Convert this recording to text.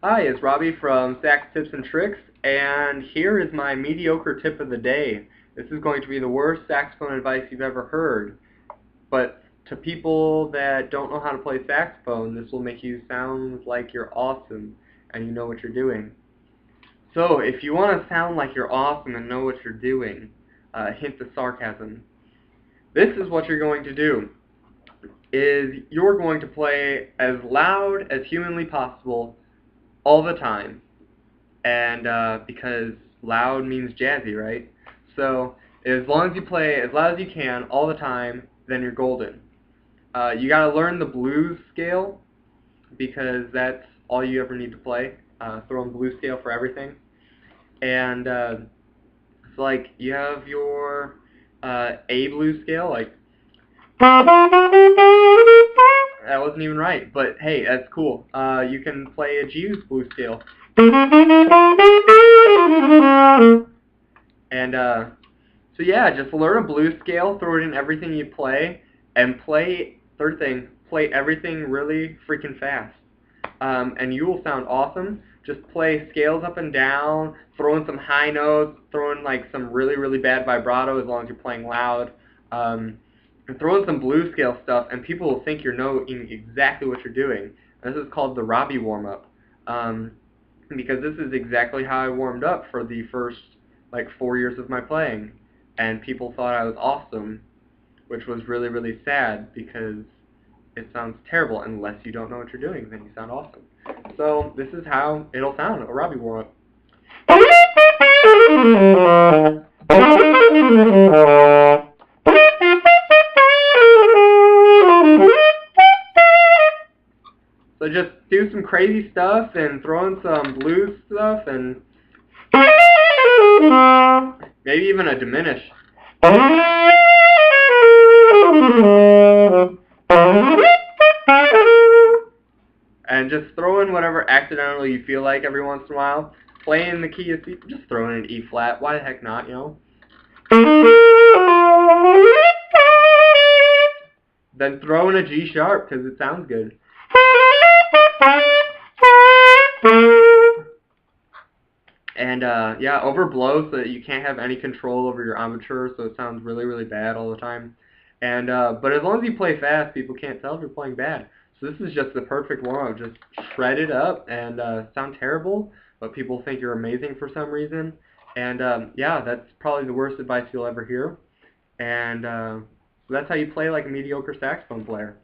Hi, it's Robby from Sax Tips and Tricks, and here is my mediocre tip of the day. This is going to be the worst saxophone advice you've ever heard, but to people that don't know how to play saxophone, this will make you sound like you're awesome and you know what you're doing. So, if you want to sound like you're awesome and know what you're doing, hint of sarcasm, this is what you're going to do. You're going to play as loud as humanly possible all the time. And because loud means jazzy, right? So as long as you play as loud as you can all the time, then you're golden. You gotta learn the blues scale because that's all you ever need to play. Throw in blues scale for everything. And it's like you have your A blues scale, like that wasn't even right, but hey, that's cool. You can play a G blues scale. And so yeah, just learn a blues scale, throw it in everything you play, and third thing, play everything really freaking fast. And you will sound awesome. Just play scales up and down, throw in some high notes, throw in like some really, really bad vibrato as long as you're playing loud. And throw in some blues scale stuff, and people will think you're knowing exactly what you're doing. And this is called the Robby warm-up. Because this is exactly how I warmed up for the first like 4 years of my playing, and people thought I was awesome, which was really, really sad because it sounds terrible unless you don't know what you're doing. Then you sound awesome. So this is how it'll sound, a Robby warm-up. So just do some crazy stuff and throw in some blues stuff and maybe even a diminish. And just throw in whatever accidentally you feel like every once in a while. Play in the key of C, just throw in an E flat. Why the heck not, you know? Then throw in a G sharp because it sounds good. And yeah, overblow so that you can't have any control over your embouchure, so it sounds really, really bad all the time. And but as long as you play fast, people can't tell if you're playing bad. So this is just the perfect warm-up. Just shred it up and sound terrible, but people think you're amazing for some reason. And yeah, that's probably the worst advice you'll ever hear. And so that's how you play like a mediocre saxophone player.